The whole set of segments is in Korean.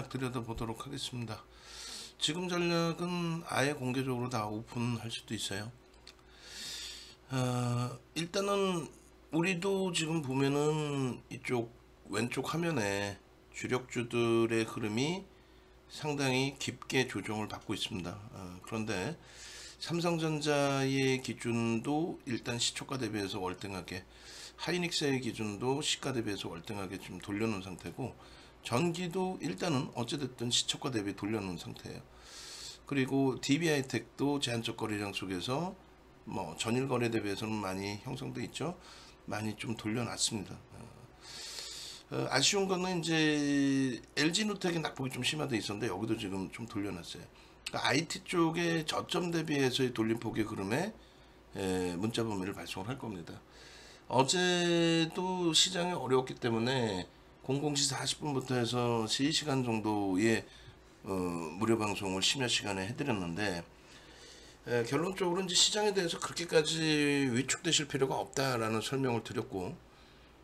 전략 들여다보도록 하겠습니다. 지금 전략은 아예 공개적으로 다 오픈할 수도 있어요. 일단은 우리도 지금 보면은 이쪽 왼쪽 화면에 주력주들의 흐름이 상당히 깊게 조정을 받고 있습니다. 그런데 삼성전자의 기준도 일단 시초가 대비해서 월등하게, 하이닉스의 기준도 시가 대비해서 월등하게 좀 돌려놓은 상태고, 전기도 일단은 어찌됐든 시초가 대비 돌려놓은 상태예요. 그리고 DB하이텍도 제한적 거래량 속에서 뭐 전일 거래 대비해서는 많이 형성돼 있죠. 많이 좀 돌려놨습니다. 아쉬운 거는 이제 LG누텍이 낙폭이 좀 심화돼 있었는데 여기도 지금 좀 돌려놨어요. 그러니까 IT 쪽의 저점 대비해서의 돌림폭의 흐름에 문자 범위를 발송을 할 겁니다. 어제도 시장이 어려웠기 때문에 00시 40분부터 해서 3시간 정도의 무료 방송을 심야 시간에 해드렸는데, 결론적으로 이제 시장에 대해서 그렇게까지 위축되실 필요가 없다라는 설명을 드렸고,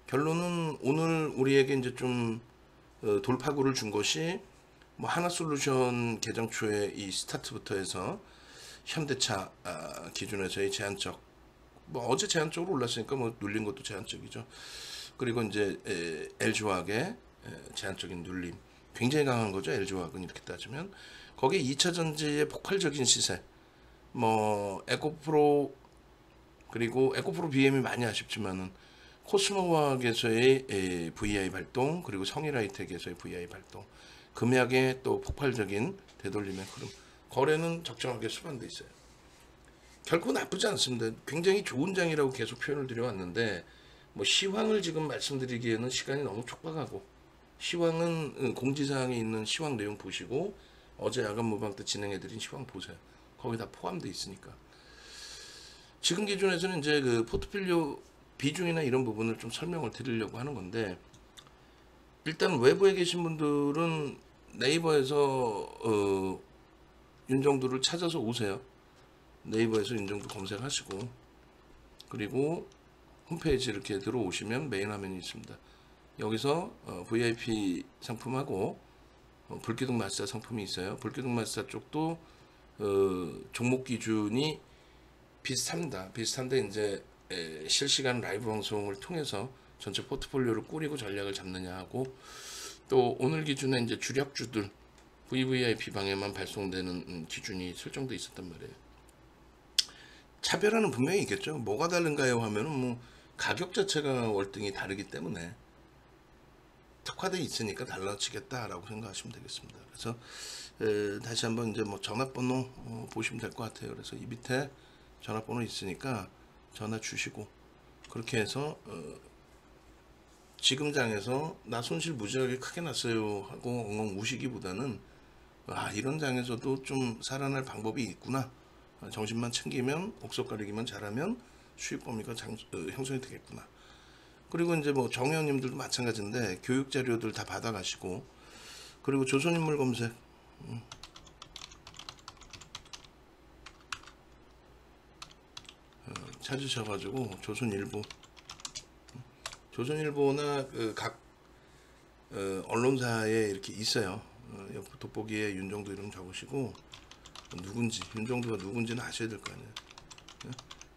결론은 오늘 우리에게 이제 좀 돌파구를 준 것이 뭐 하나솔루션 개장 초에 이 스타트부터 해서 현대차 기준에서의 제한적, 뭐 어제 제한적으로 올랐으니까 뭐 눌린 것도 제한적이죠. 그리고 이제 LG화학의 제한적인 눌림, 굉장히 강한 거죠. LG화학은 이렇게 따지면 거기에 2차 전지의 폭발적인 시세, 뭐 에코프로, 그리고 에코프로 BM이 많이 아쉽지만은 코스모화학에서의 VI 발동, 그리고 성일하이텍에서의 VI 발동, 금약의 또 폭발적인 되돌림의 흐름, 거래는 적정하게 수반돼 있어요. 결코 나쁘지 않습니다. 굉장히 좋은 장이라고 계속 표현을 드려왔는데, 뭐 시황을 지금 말씀드리기에는 시간이 너무 촉박하고, 시황은 공지사항에 있는 시황 내용 보시고 어제 야간 모방 때 진행해드린 시황 보세요. 거기 다 포함되어 있으니까. 지금 기준에서는 이제 그 포트폴리오 비중이나 이런 부분을 좀 설명을 드리려고 하는 건데, 일단 외부에 계신 분들은 네이버에서 윤정두를 찾아서 오세요. 네이버에서 윤정두 검색하시고, 그리고 홈페이지 이렇게 들어오시면 메인 화면이 있습니다. 여기서 VIP 상품하고 불기둥 마스터 상품이 있어요. 불기둥 마스터 쪽도 종목 기준이 비슷합니다. 비슷한데 이제 실시간 라이브 방송을 통해서 전체 포트폴리오를 꾸리고 전략을 잡느냐 하고, 또 오늘 기준에 이제 주력주들 VVIP 방에만 발송되는 기준이 설정돼 있었단 말이에요. 차별화는 분명히 있겠죠. 뭐가 다른가요 하면은 뭐 가격 자체가 월등히 다르기 때문에 특화되어 있으니까 달라지겠다라고 생각하시면 되겠습니다. 그래서 다시 한번 이제 뭐 전화번호 보시면 될 것 같아요. 그래서 이 밑에 전화번호 있으니까 전화 주시고, 그렇게 해서 지금 장에서 나 손실 무지하게 크게 났어요 하고 엉엉 우시기보다는 이런 장에서도 좀 살아날 방법이 있구나, 정신만 챙기면, 옥석 가리기만 잘하면 수익 범위가 형성이 되겠구나. 그리고 이제 뭐 정회원님들도 마찬가지인데 교육 자료들 다 받아가시고, 그리고 조선인물 검색 찾으셔가지고 조선일보나 각 언론사에 이렇게 있어요. 옆 돋보기에 윤정두 이름 적으시고, 누군지, 윤정두가 누군지는 아셔야 될 거 아니에요.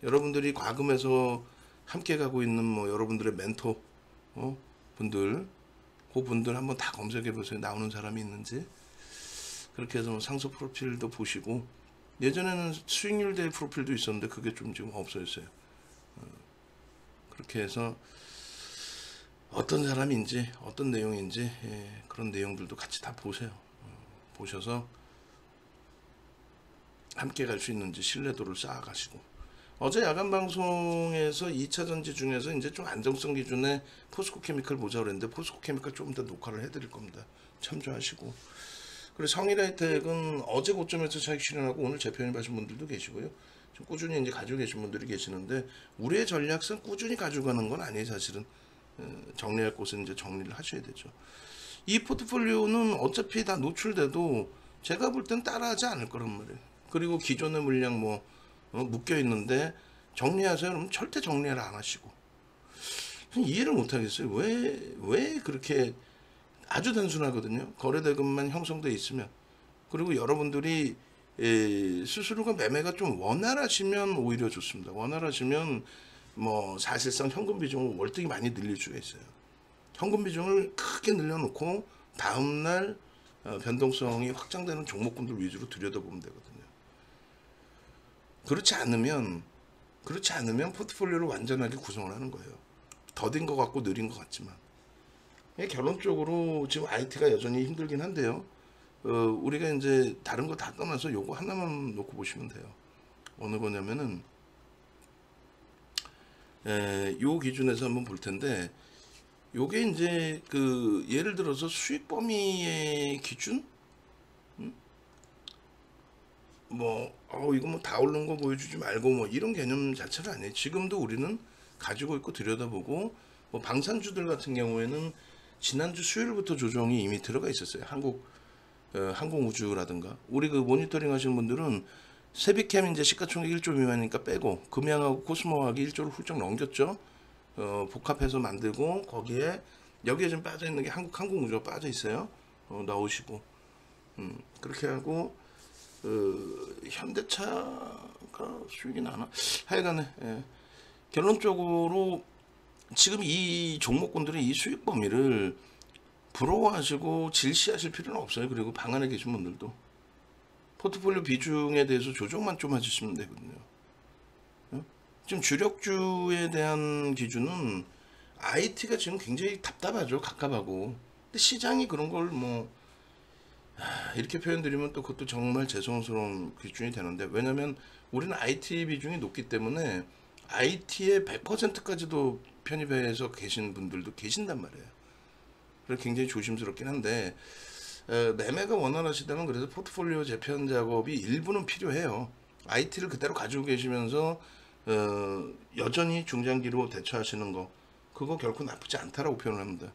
여러분들이 과금에서 함께 가고 있는 뭐 여러분들의 멘토 분들, 그 분들 한번 다 검색해 보세요. 나오는 사람이 있는지. 그렇게 해서 뭐 상속 프로필도 보시고, 예전에는 수익률 대 프로필도 있었는데 그게 좀 지금 없어졌어요. 그렇게 해서 어떤 사람인지 어떤 내용인지 그런 내용들도 같이 다 보세요. 보셔서 함께 갈 수 있는지 신뢰도를 쌓아가시고, 어제 야간 방송에서 2차 전지 중에서 이제 좀 안정성 기준에 포스코 케미칼 보자고 했는데 포스코 케미칼 조금 더 녹화를 해드릴 겁니다. 참조하시고, 그리고 성일하이텍은 어제 고점에서 차익 실현하고 오늘 재편입하신 분들도 계시고요. 좀 꾸준히 이제 가지고 계신 분들이 계시는데, 우리의 전략상 꾸준히 가지고 가는 건 아니에요. 사실은 정리할 곳은 이제 정리를 하셔야 되죠. 이 포트폴리오는 어차피 다 노출돼도 제가 볼 땐 따라하지 않을 거란 말이에요. 그리고 기존의 물량 뭐 묶여 있는데 정리하세요. 그러면 절대 정리를 안 하시고, 이해를 못 하겠어요. 왜 그렇게 아주 단순하거든요. 거래대금만 형성돼 있으면. 그리고 여러분들이 스스로가 매매가 좀 원활하시면 오히려 좋습니다. 원활하시면 뭐 사실상 현금 비중을 월등히 많이 늘릴 수가 있어요. 현금 비중을 크게 늘려놓고 다음날 변동성이 확장되는 종목군들 위주로 들여다보면 되거든요. 그렇지 않으면 포트폴리오를 완전하게 구성을 하는 거예요. 더딘 것 같고 느린 것 같지만. 결론적으로 지금 IT가 여전히 힘들긴 한데요. 우리가 이제 다른 거 다 떠나서 요거 하나만 놓고 보시면 돼요. 어느 거냐면은 요 기준에서 한번 볼 텐데, 요게 이제 그 예를 들어서 수익 범위의 기준? 뭐 이거 뭐 다 오른 거 보여주지 말고 뭐 이런 개념 자체가 아니에요. 지금도 우리는 가지고 있고 들여다보고, 뭐 방산주들 같은 경우에는 지난주 수요일부터 조정이 이미 들어가 있었어요. 항공우주라든가. 우리 그 모니터링 하시는 분들은 세비캠 이제 시가총액 1조 미만이니까 빼고, 금양하고 코스모하기 1조를 훌쩍 넘겼죠. 복합해서 만들고, 거기에 여기에 좀 빠져 있는 게 항공우주가 빠져 있어요. 나오시고 그렇게 하고, 현대차가 수익이 나나? 하여간에 결론적으로 지금 이 종목군들의 이 수익 범위를 부러워하시고 질시하실 필요는 없어요. 그리고 방 안에 계신 분들도 포트폴리오 비중에 대해서 조정만 좀 해주시면 되거든요. 지금 주력주에 대한 기준은 IT가 지금 굉장히 답답하죠. 갑갑하고. 근데 시장이 그런 걸 뭐 이렇게 표현드리면 또 그것도 정말 죄송스러운 기준이 되는데, 왜냐면 우리는 IT 비중이 높기 때문에 IT의 100%까지도 편입해서 계신 분들도 계신단 말이에요. 그래서 굉장히 조심스럽긴 한데, 매매가 원활하시다면 그래서 포트폴리오 재편 작업이 일부는 필요해요. IT를 그대로 가지고 계시면서 여전히 중장기로 대처하시는 거, 그거 결코 나쁘지 않다라고 표현을 합니다.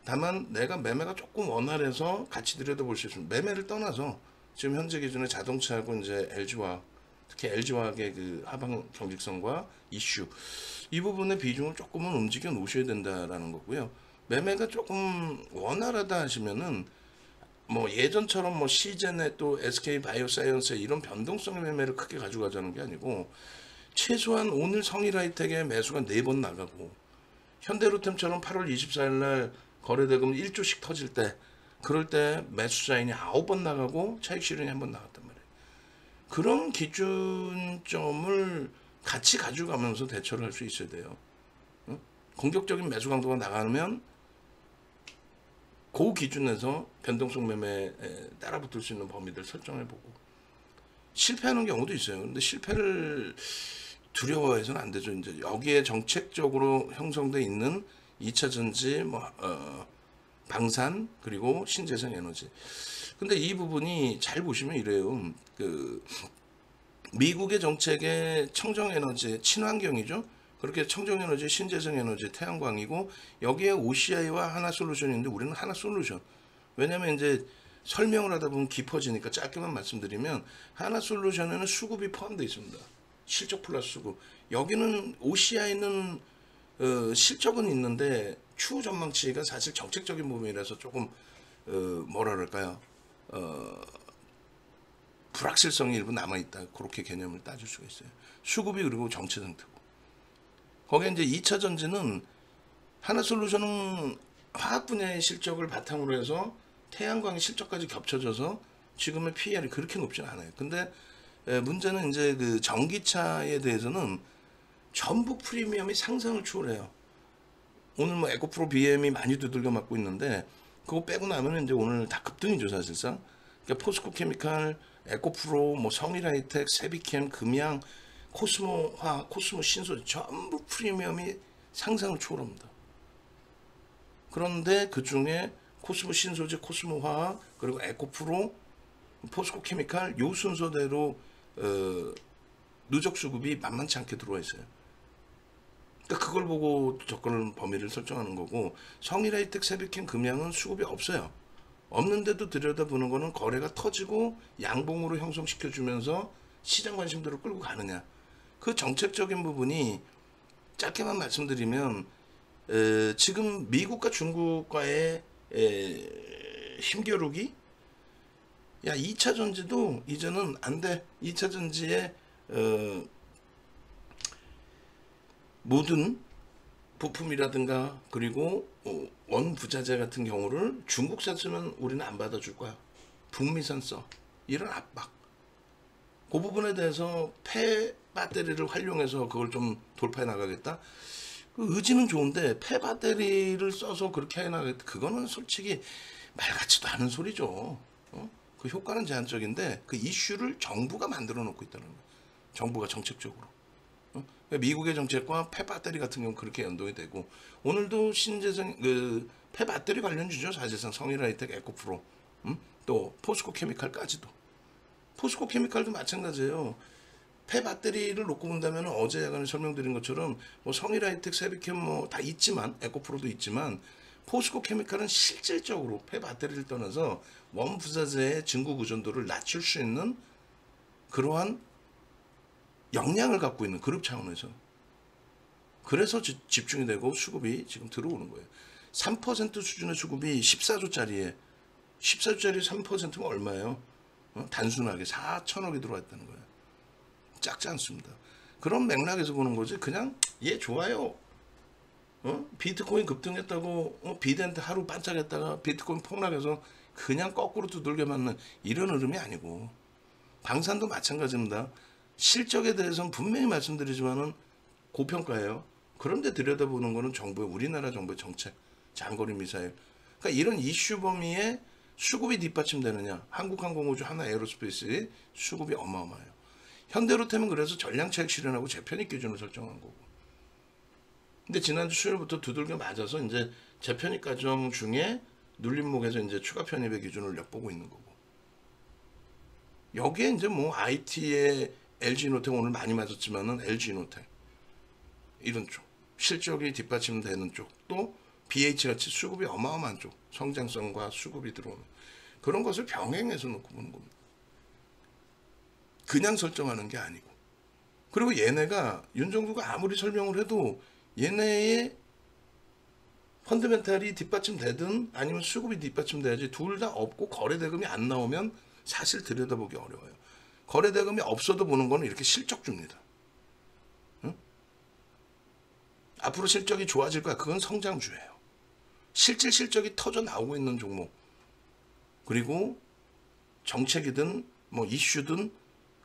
다만 내가 매매가 조금 원활해서 같이 들여다볼 수 있습니다. 매매를 떠나서 지금 현재 기준에 자동차하고 이제 LG화학, 특히 LG화학의 그 하방 경직성과 이슈, 이 부분의 비중을 조금은 움직여 놓으셔야 된다라는 거고요. 매매가 조금 원활하다 하시면은 뭐 예전처럼 뭐 시젠에 또 SK 바이오사이언스 이런 변동성의 매매를 크게 가져가자는 게 아니고, 최소한 오늘 성일하이텍의 매수가 4번 나가고, 현대로템처럼 8월 24일 날 거래대금 1조씩 터질 때, 그럴 때 매수 사인이 9번 나가고 차익 실현이 1번 나갔단 말이에요. 그런 기준점을 같이 가져가면서 대처를 할 수 있어야 돼요. 공격적인 매수 강도가 나가면 그 기준에서 변동성 매매에 따라붙을 수 있는 범위들 설정해보고, 실패하는 경우도 있어요. 근데 실패를 두려워해서는 안 되죠. 이제 여기에 정책적으로 형성돼 있는 2차 전지, 방산, 그리고 신재생 에너지. 근데 이 부분이 잘 보시면 이래요. 그 미국의 정책의 청정 에너지, 친환경이죠. 그렇게 청정 에너지, 신재생 에너지, 태양광이고, 여기에 OCI와 하나솔루션인데 우리는 하나솔루션. 왜냐면 이제 설명을 하다 보면 깊어지니까 짧게만 말씀드리면, 하나솔루션에는 수급이 포함되어 있습니다. 실적 플러스 수급. 여기는 OCI는 실적은 있는데 추후 전망치가 사실 정책적인 부분이라서 조금 뭐라 그럴까요? 불확실성이 일부 남아있다. 그렇게 개념을 따질 수가 있어요. 수급이 그리고 정체 상태고. 거기에 이제 2차 전지는 하나솔루션은 화학 분야의 실적을 바탕으로 해서 태양광의 실적까지 겹쳐져서 지금의 PER이 그렇게 높지는 않아요. 근데 문제는 이제 그 전기차에 대해서는 전부 프리미엄이 상상을 초월해요. 오늘 뭐 에코프로 BM이 많이 두들겨 맞고 있는데, 그거 빼고 나면 이제 오늘 다 급등이죠, 사실상. 그러니까 포스코 케미칼, 에코프로, 뭐 성일하이텍, 세비캠, 금양, 코스모화, 코스모 신소재 전부 프리미엄이 상상을 초월합니다. 그런데 그 중에 코스모 신소재, 코스모화, 그리고 에코프로, 포스코 케미칼 요 순서대로 누적 수급이 만만치 않게 들어와 있어요. 그러니까 그걸 보고 접근 범위를 설정하는 거고, 성일하이텍, 세비캠, 금양은 수급이 없어요. 없는데도 들여다보는 거는 거래가 터지고 양봉으로 형성시켜주면서 시장 관심도를 끌고 가느냐. 그 정책적인 부분이 짧게만 말씀드리면 지금 미국과 중국과의 힘겨루기, 야 2차 전지도 이제는 안 돼. 2차 전지에 모든 부품이라든가 그리고 원부자재 같은 경우를 중국산 쓰면 우리는 안 받아줄 거야. 북미산 써. 이런 압박. 그 부분에 대해서 폐 배터리를 활용해서 그걸 좀 돌파해 나가겠다. 그 의지는 좋은데 폐 배터리를 써서 그렇게 해 나가겠다. 그거는 솔직히 말 같지도 않은 소리죠. 그 효과는 제한적인데 그 이슈를 정부가 만들어 놓고 있다는 거예요. 정부가 정책적으로. 미국의 정책과 폐 배터리 같은 경우 그렇게 연동이 되고 오늘도 신재생 폐 배터리 관련주죠. 사실상 성일하이텍, 에코프로, 또 포스코 케미칼까지도. 포스코 케미칼도 마찬가지예요. 폐 배터리를 놓고 본다면 어제 야간에 설명드린 것처럼 뭐 성일하이텍, 세비캠 뭐 다 있지만 에코프로도 있지만 포스코 케미칼은 실질적으로 폐 배터리를 떠나서 원부자재의 증구 구전도를 낮출 수 있는 그러한 역량을 갖고 있는 그룹 차원에서 그래서 집중이 되고 수급이 지금 들어오는 거예요. 3% 수준의 수급이 14조짜리에 14조짜리 3%면 얼마예요? 단순하게 4천억이 들어왔다는 거예요. 작지 않습니다. 그런 맥락에서 보는 거지 그냥 얘 좋아요. 비트코인 급등했다고 비대한테 하루 반짝했다가 비트코인 폭락해서 그냥 거꾸로 두들겨 맞는 이런 흐름이 아니고 방산도 마찬가지입니다. 실적에 대해서는 분명히 말씀드리지만은 고평가예요. 그런데 들여다보는 거는 정부의 우리나라 정부의 정책, 장거리 미사일. 그러니까 이런 이슈 범위에 수급이 뒷받침되느냐? 한국항공우주, 하나에어로스페이스의 수급이 어마어마해요. 현대로템은 그래서 전량차익 실현하고 재편입 기준을 설정한 거고. 근데 지난주 수요일부터 두들겨 맞아서 이제 재편입 과정 중에 눌림목에서 이제 추가 편입의 기준을 엿보고 있는 거고. 여기에 이제 뭐 IT의 LG이노텍 오늘 많이 맞았지만은 LG이노텍 이런 쪽 실적이 뒷받침되는 쪽 또 BH같이 수급이 어마어마한 쪽 성장성과 수급이 들어오는 그런 것을 병행해서 놓고 보는 겁니다. 그냥 설정하는 게 아니고 그리고 얘네가 윤정부가 아무리 설명을 해도 얘네의 펀드멘탈이 뒷받침되든 아니면 수급이 뒷받침돼야지 둘 다 없고 거래대금이 안 나오면 사실 들여다보기 어려워요. 거래대금이 없어도 보는 거는 이렇게 실적줍니다. 응? 앞으로 실적이 좋아질 거야. 그건 성장주예요. 실질적이 터져 나오고 있는 종목 그리고 정책이든 뭐 이슈든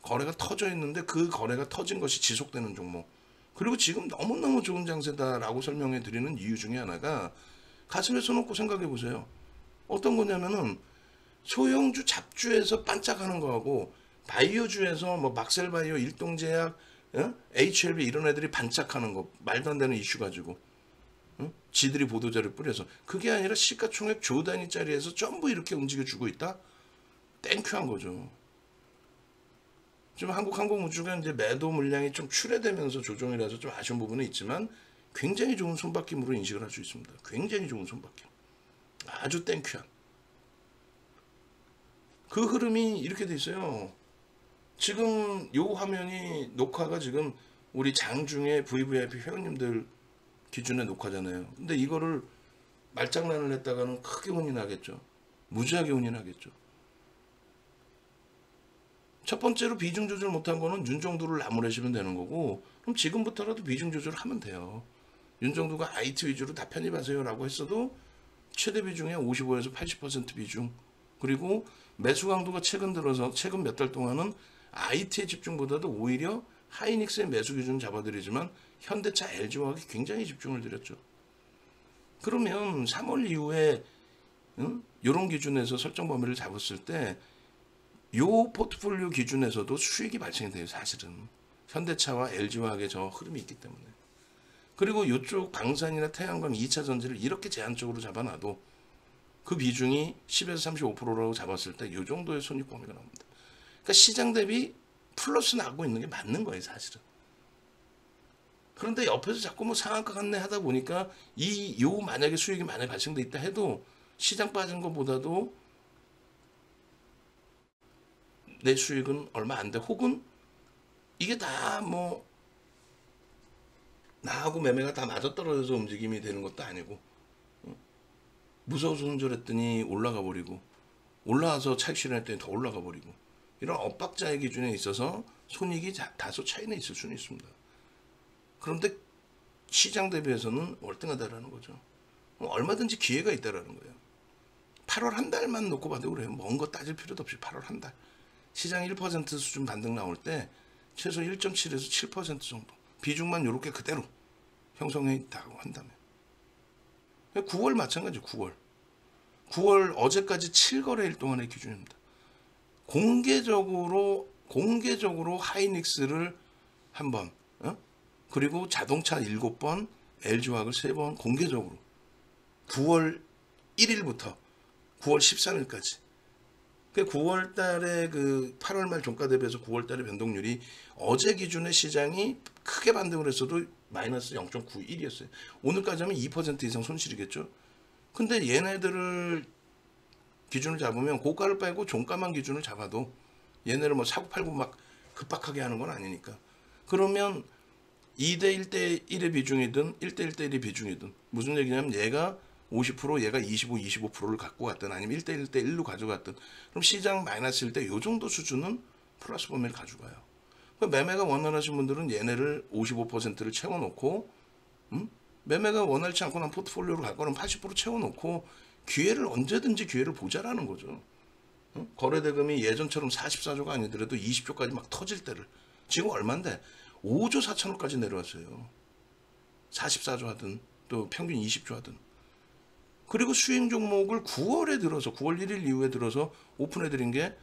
거래가 터져 있는데 그 거래가 터진 것이 지속되는 종목 그리고 지금 너무너무 좋은 장세다라고 설명해 드리는 이유 중에 하나가 가슴에 손 얹고 생각해 보세요. 어떤 거냐면은 소형주 잡주에서 반짝하는 거하고 바이오주에서 뭐 막셀바이오, 일동제약, HLB 이런 애들이 반짝하는 거 말도 안 되는 이슈 가지고 지들이 보도자를 뿌려서 그게 아니라 시가총액 조 단위짜리에서 전부 이렇게 움직여주고 있다? 땡큐한 거죠. 좀 한국항공우주가 이제 매도 물량이 좀 출회되면서 조정이라서 좀 아쉬운 부분은 있지만 굉장히 좋은 손바뀜으로 인식을 할 수 있습니다. 굉장히 좋은 손바뀜. 아주 땡큐한. 그 흐름이 이렇게 돼 있어요. 지금 요 화면이 녹화가 지금 우리 장중에 VVIP 회원님들 기준의 녹화잖아요. 근데 이거를 말장난을 했다가는 크게 혼이 나겠죠. 무지하게 혼이 나겠죠. 첫 번째로 비중 조절 못한 거는 윤정두를 나무래시면 되는 거고 그럼 지금부터라도 비중 조절을 하면 돼요. 윤정두가 IT 위주로 다 편입하세요 라고 했어도 최대 비중에 55에서 80% 비중 그리고 매수 강도가 최근 들어서 최근 몇 달 동안은 IT의 집중보다도 오히려 하이닉스의 매수 기준을 잡아드리지만 현대차, LG화학에 굉장히 집중을 드렸죠. 그러면 3월 이후에 이런 기준에서 설정 범위를 잡았을 때 요 포트폴리오 기준에서도 수익이 발생이 돼요. 사실은 현대차와 LG화학의 저 흐름이 있기 때문에 그리고 이쪽 방산이나 태양광 2차 전지를 이렇게 제한적으로 잡아놔도 그 비중이 10에서 35%라고 잡았을 때 이 정도의 손익 범위가 나옵니다. 그러니까 시장 대비 플러스 나고 있는 게 맞는 거예요. 사실은. 그런데 옆에서 자꾸 뭐 상한가 같네 하다 보니까 요 만약에 수익이 만약에 발생돼 있다 해도 시장 빠진 것보다도 내 수익은 얼마 안 돼. 혹은 이게 다 뭐 나하고 매매가 다 맞아떨어져서 움직임이 되는 것도 아니고 무서워서 손절했더니 올라가 버리고 올라와서 차익 실현했더니 더 올라가 버리고 이런 엇박자의 기준에 있어서 손익이 다소 차이는 있을 수는 있습니다. 그런데 시장 대비해서는 월등하다라는 거죠. 얼마든지 기회가 있다라는 거예요. 8월 한 달만 놓고 봐도 그래요. 먼 거 따질 필요도 없이 8월 한 달. 시장 1% 수준 반등 나올 때 최소 1.7에서 7% 정도. 비중만 이렇게 그대로 형성해 있다고 한다면. 9월 마찬가지 9월. 9월 어제까지 7거래일 동안의 기준입니다. 공개적으로 하이닉스를 한 번, 그리고 자동차 7번, LG화학을 3번 공개적으로 9월 1일부터 9월 13일까지. 그 9월 달에 그 8월 말 종가 대비해서 9월 달의 변동률이 어제 기준의 시장이 크게 반등을 했어도 마이너스 0.91이었어요. 오늘까지 하면 2% 이상 손실이겠죠. 근데 얘네들을 기준을 잡으면 고가를 빼고 종가만 기준을 잡아도 얘네를 뭐 사고 팔고 막 급박하게 하는 건 아니니까. 그러면 2대 1대 1의 비중이든 1대 1대 1의 비중이든 무슨 얘기냐면 얘가 50% 얘가 25%를 갖고 갔든 아니면 1대 1대 1로 가져갔든 그럼 시장 마이너스일 때 요 정도 수준은 플러스 범위를 가져가요. 매매가 원활하신 분들은 얘네를 55%를 채워놓고 매매가 원활치 않고 난 포트폴리오로 갈 거는 80% 채워놓고 기회를 언제든지 기회를 보자라는 거죠. 거래대금이 예전처럼 44조가 아니더라도 20조까지 막 터질 때를 지금 얼마인데 5조 4천억까지 내려왔어요. 44조 하든 또 평균 20조 하든. 그리고 수익 종목을 9월에 들어서 9월 1일 이후에 들어서 오픈해드린 게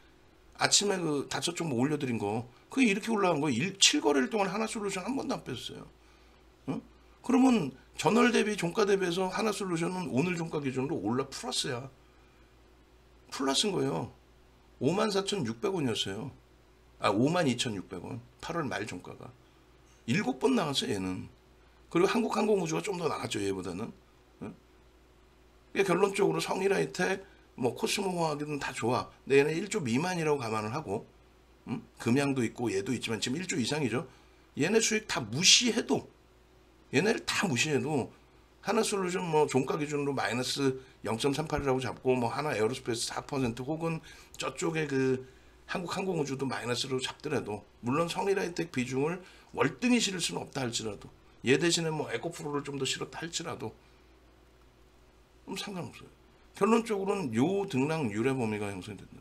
아침에 그 5종목 올려드린 거 그게 이렇게 올라간 거 7거래일 동안 하나솔루션 한 번도 안 뺐어요. 그러면 전월 대비 종가 대비해서 하나솔루션은 오늘 종가 기준으로 올라 플러스야. 플러스인 거예요. 54,600원이었어요. 52,600원. 8월 말 종가가. 7번 나갔어요, 얘는. 그리고 한국항공우주가 좀 더 나갔죠, 얘보다는. 결론적으로 성일하이텍, 뭐 코스모화학은 다 좋아. 근데 얘는 1조 미만이라고 감안을 하고, 금양도 있고 얘도 있지만 지금 1조 이상이죠. 얘네 수익 다 무시해도, 얘네를 다 무시해도 하나솔루션 뭐 종가 기준으로 마이너스 0.38이라고 잡고 뭐 하나 에어로스페이스 4% 혹은 저쪽에 그 한국항공우주도 마이너스로 잡더라도 물론 성일하이텍 비중을 월등히 실을 수는 없다 할지라도 얘 대신에 뭐 에코프로를 좀 더 실었다 할지라도 상관없어요. 결론적으로는 요 등락률의 범위가 형성된다.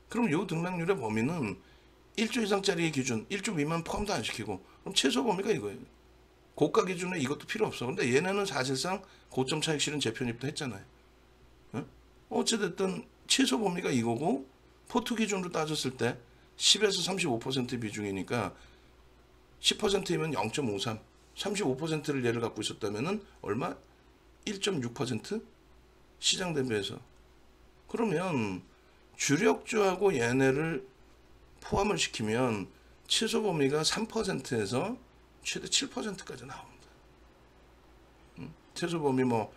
그럼 요 등락률의 범위는 1조 이상짜리 기준, 1조 미만 포함도 안 시키고 그럼 최소 범위가 이거예요. 고가 기준에 이것도 필요 없어. 근데 얘네는 사실상 고점 차익 실은 재편입도 했잖아요. 어찌됐든 최소 범위가 이거고 포트 기준으로 따졌을 때 10에서 35% 비중이니까 10%이면 0.53, 35%를 얘를 갖고 있었다면은 얼마? 1.6% 시장 대비해서. 그러면 주력주하고 얘네를 포함을 시키면 최소 범위가 3%에서 최대 7%까지 나옵니다. 최소 범위 뭐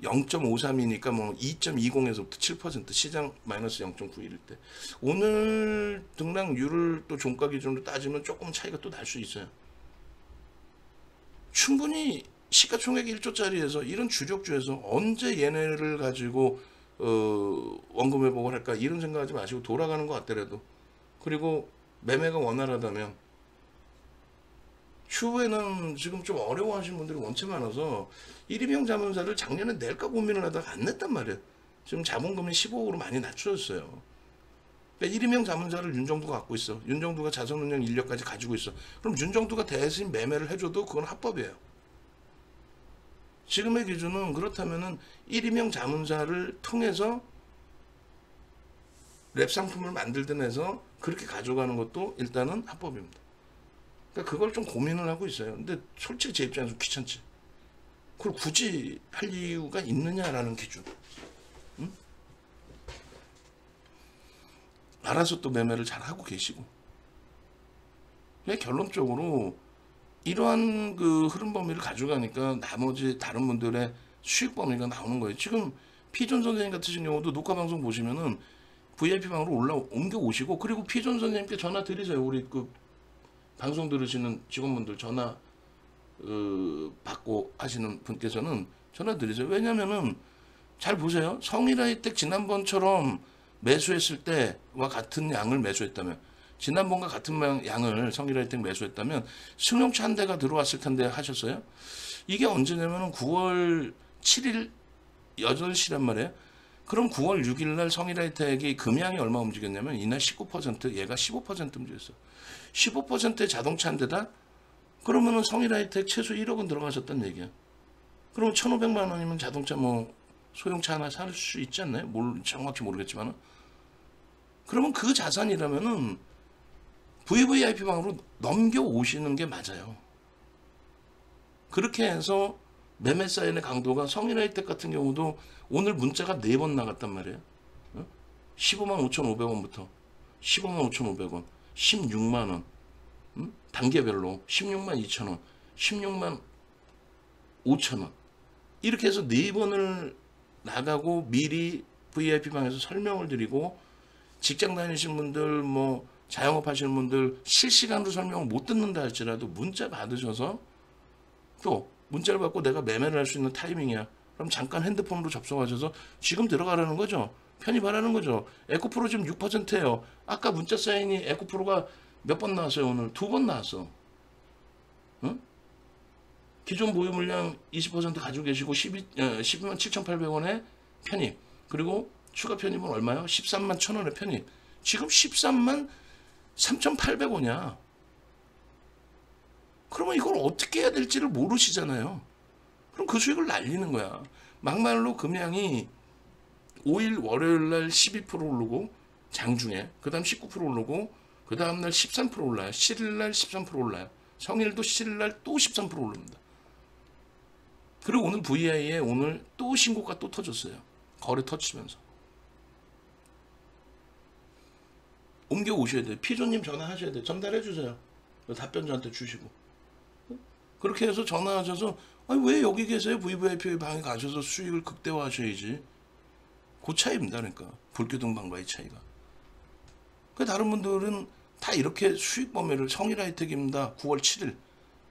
0.53이니까 뭐 2.20에서부터 7% 시장 마이너스 0.91일 때 오늘 등락률을 또 종가 기준으로 따지면 조금 차이가 또 날 수 있어요. 충분히 시가총액 1조짜리에서 이런 주력주에서 언제 얘네를 가지고 원금 회복을 할까 이런 생각하지 마시고 돌아가는 것 같더라도 그리고 매매가 원활하다면 추후에는 지금 좀 어려워하시는 분들이 원체 많아서 1인명 자문사를 작년에 낼까 고민을 하다가 안 냈단 말이에요. 지금 자본금이 15억으로 많이 낮춰졌어요. 그러니까 1인명 자문사를 윤정두가 갖고 있어. 윤정두가 자선운용 인력까지 가지고 있어. 그럼 윤정두가 대신 매매를 해줘도 그건 합법이에요. 지금의 기준은 그렇다면은 1인명 자문사를 통해서 랩 상품을 만들든 해서 그렇게 가져가는 것도 일단은 합법입니다. 그러니까 그걸 좀 고민을 하고 있어요. 근데 솔직히 제 입장에서 귀찮지. 그걸 굳이 할 이유가 있느냐라는 기준. 응? 알아서 또 매매를 잘 하고 계시고. 결론적으로 이러한 그 흐름 범위를 가져가니까 나머지 다른 분들의 수익 범위가 나오는 거예요. 지금 피존 선생님 같으신 경우도 녹화 방송 보시면은 VIP 방으로 옮겨 오시고 그리고 피존 선생님께 전화 드리세요. 우리 그 방송 들으시는 직원분들 전화 받고 하시는 분께서는 전화 드리세요. 왜냐면은 잘 보세요. 성일하이텍 지난번처럼 매수했을 때와 같은 양을 매수했다면, 지난번과 같은 양을 성일하이텍 매수했다면 승용차 한 대가 들어왔을 텐데 하셨어요? 이게 언제냐면 9월 7일 8시란 말이에요. 그럼 9월 6일 날 성일하이텍이 금양이 얼마 움직였냐면 이날 19%, 얘가 15% 움직였어. 15%의 자동차 한 대다? 그러면은 성일하이텍 최소 1억은 들어가셨단 얘기야. 그럼 1,500만 원이면 자동차 뭐 소형차 하나 살 수 있지 않나요? 정확히 모르겠지만은. 그러면 그 자산이라면은 VVIP 방으로 넘겨오시는 게 맞아요. 그렇게 해서 매매 사인의 강도가 성일하이텍 같은 경우도 오늘 문자가 4번 나갔단 말이에요. 15만 5,500원부터 15만 5,500원, 16만 원, 단계별로 16만 2천 원, 16만 5천 원. 이렇게 해서 4번을 나가고 미리 VIP 방에서 설명을 드리고, 직장 다니시는 분들, 뭐 자영업 하시는 분들 실시간으로 설명을 못 듣는다 할지라도 문자 받으셔서, 또 문자를 받고 내가 매매를 할 수 있는 타이밍이야. 그럼 잠깐 핸드폰으로 접속하셔서 지금 들어가라는 거죠. 편입하라는 거죠. 에코프로 지금 6%예요. 아까 문자 사인이 에코프로가 몇 번 나왔어요? 오늘 2번 나왔어. 응? 기존 보유 물량 20% 가지고 계시고 12만 7,800원에 편입. 그리고 추가 편입은 얼마요? 13만 1,000원에 편입. 지금 13만 3,800원이야. 그러면 이걸 어떻게 해야 될지를 모르시잖아요. 그럼 그 수익을 날리는 거야. 막말로 금양이 5일 월요일 날 12% 오르고 장중에, 그 다음 19% 오르고, 그 다음 날 13% 올라요. 7일 날 13% 올라요. 성일도 7일 날 또 13% 오릅니다. 그리고 오늘 VI에 오늘 또 신고가 또 터졌어요. 거래 터치면서. 옮겨 오셔야 돼요. 피조님 전화하셔야 돼요. 전달해 주세요. 답변 저한테 주시고. 그렇게 해서 전화하셔서, 아니 왜 여기 계세요? VVIP 방에 가셔서 수익을 극대화하셔야지. 그 차이입니다. 그러니까 불교등 방과의 차이가. 그 다른 분들은 다 이렇게 수익 범위를, 성일하이텍입니다. 9월 7일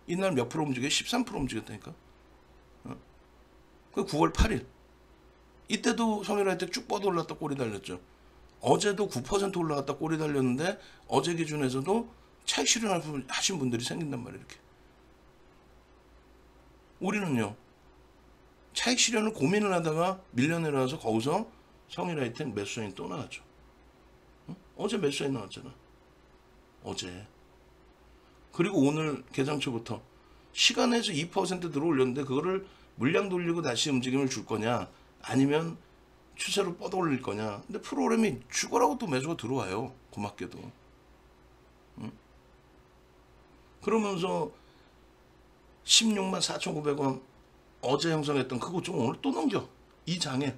이날 몇 프로 움직여요? 13% 움직였다니까. 그 9월 8일 이때도 성일하이텍 쭉 뻗어 올랐다 꼬리 달렸죠. 어제도 9% 올라갔다 꼬리 달렸는데 어제 기준에서도 차익 실현하신 분들이 생긴단 말이에요. 이렇게. 우리는요, 차익 실현을 고민을 하다가 밀려내려와서 거기서 성일하이텍 매수사인 또 나왔죠. 응? 어제 매수사인 나왔잖아. 어제. 그리고 오늘 계산초부터 시간에서 2% 들어올렸는데 그거를 물량 돌리고 다시 움직임을 줄 거냐, 아니면 추세로 뻗어 올릴 거냐. 근데 프로그램이 죽어라고 또 매수가 들어와요. 고맙게도. 응? 그러면서 16만 4,900원 어제 형성했던 그거 좀 오늘 또 넘겨. 이 장에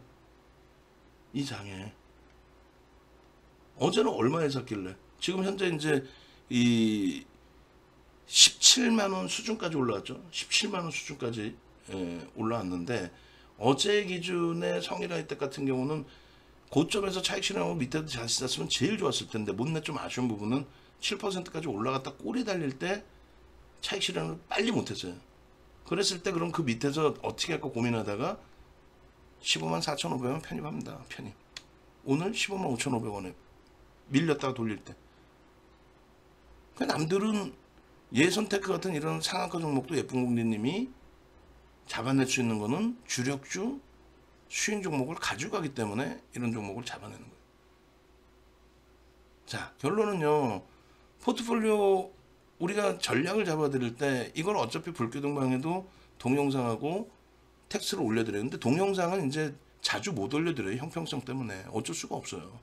어제는 얼마에 샀길래 지금 현재 이제 이 17만 원 수준까지 올라왔죠. 17만 원 수준까지 올라왔는데, 어제 기준의 성일하이텍 같은 경우는 고점에서 차익 실현하고 밑에도 다시 샀으면 제일 좋았을 텐데, 못내 좀 아쉬운 부분은 7%까지 올라갔다 꼬리 달릴 때 차익 실현을 빨리 못했어요. 그랬을 때 그럼 그 밑에서 어떻게 할까 고민하다가 15만 4,500원 편입합니다. 편입. 오늘 15만 5,500원에 밀렸다가 돌릴 때. 그 남들은 예선테크 같은 이런 상한가 종목도 예쁜 공리님이 잡아낼 수 있는 거는 주력주 수익 종목을 가져가기 때문에 이런 종목을 잡아내는 거예요. 자, 결론은요, 포트폴리오 우리가 전략을 잡아드릴 때 이걸 어차피 불교등방에도 동영상하고 텍스트를 올려드려요. 근데 동영상은 이제 자주 못 올려드려요. 형평성 때문에. 어쩔 수가 없어요.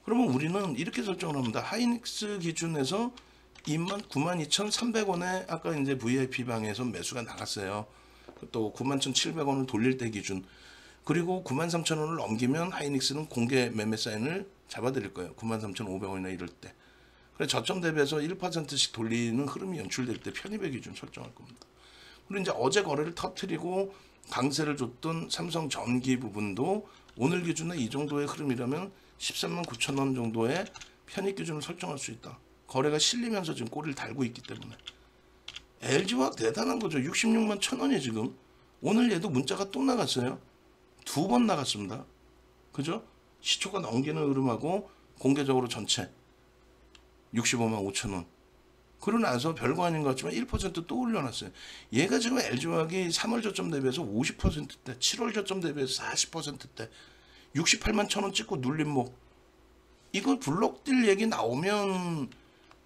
그러면 우리는 이렇게 설정을 합니다. 하이닉스 기준에서 92,300원에 아까 이제 VIP 방에서 매수가 나갔어요. 또 91,700원을 돌릴 때 기준. 그리고 93,000원을 넘기면 하이닉스는 공개 매매 사인을 잡아드릴 거예요. 93,500원이나 이럴 때. 그래서 저점 대비해서 1%씩 돌리는 흐름이 연출될 때 편입의 기준 설정할 겁니다. 그리고 이제 어제 거래를 터트리고 강세를 줬던 삼성전기 부분도 오늘 기준에 이 정도의 흐름이라면 13만 9천 원 정도의 편입 기준을 설정할 수 있다. 거래가 실리면서 지금 꼬리를 달고 있기 때문에. LG화학 대단한 거죠. 66만 1,000원이 지금. 오늘 얘도 문자가 또 나갔어요. 2번 나갔습니다. 그죠? 시초가 넘기는 흐름하고 공개적으로 전체 65만 5천원. 그러고 나서 별거 아닌 것 같지만 1%또 올려놨어요. 얘가 지금 LG화학이 3월 저점 대비해서 50%대, 7월 저점 대비해서 40%대, 68만 1,000원 찍고 눌림목. 이거 블록딜 얘기 나오면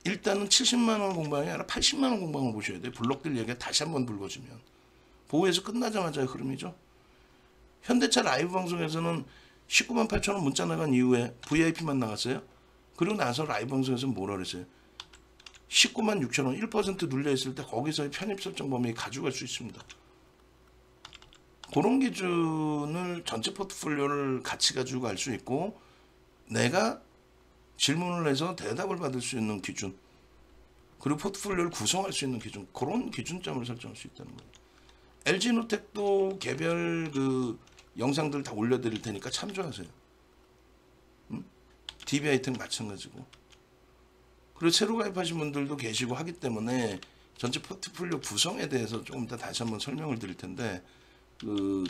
일단은 70만원 공방이 아니라 80만원 공방을 보셔야 돼요. 블록딜 얘기가 다시 한번 불거지면. 보호에서 끝나자마자의 흐름이죠. 현대차 라이브 방송에서는 19만 8천원 문자 나간 이후에 VIP만 나갔어요. 그리고 나서 라이브 방송에서 뭐라 그랬어요? 19만 6천원 1% 눌려있을 때 거기서의 편입 설정 범위 가져갈 수 있습니다. 그런 기준을 전체 포트폴리오를 같이 가지고 갈 수 있고 내가 질문을 해서 대답을 받을 수 있는 기준, 그리고 포트폴리오를 구성할 수 있는 기준, 그런 기준점을 설정할 수 있다는 거예요. LG노텍도 개별 그 영상들 다 올려드릴 테니까 참조하세요. DB하이텍 마찬가지고. 그리고 새로 가입하신 분들도 계시고 하기 때문에 전체 포트폴리오 구성에 대해서 조금 더 다시 한번 설명을 드릴 텐데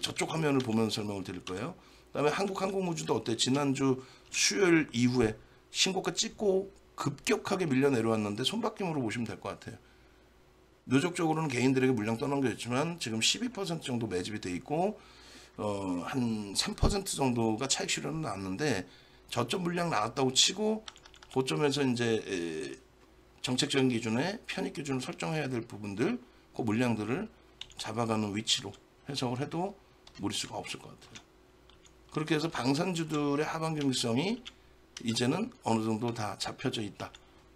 저쪽 화면을 보면서 설명을 드릴 거예요. 그다음에 한국항공우주도 어때? 지난주 수요일 이후에 신고가 찍고 급격하게 밀려 내려왔는데 손바뀜으로 보시면 될 것 같아요. 누적적으로는 개인들에게 물량 떠넘겨졌지만 지금 12% 정도 매집이 돼 있고 한 3% 정도가 차익 실현은 나왔는데 저점 물량 나왔다고 치고 고점에서 이제 정책적인 기준에 편입 기준을 설정해야 될 부분들, 그 물량들을 잡아가는 위치로 해석을 해도 무리수가 없을 것 같아요. 그렇게 해서 방산주들의 하방 경직성이 이제는 어느 정도 다 잡혀져 있다.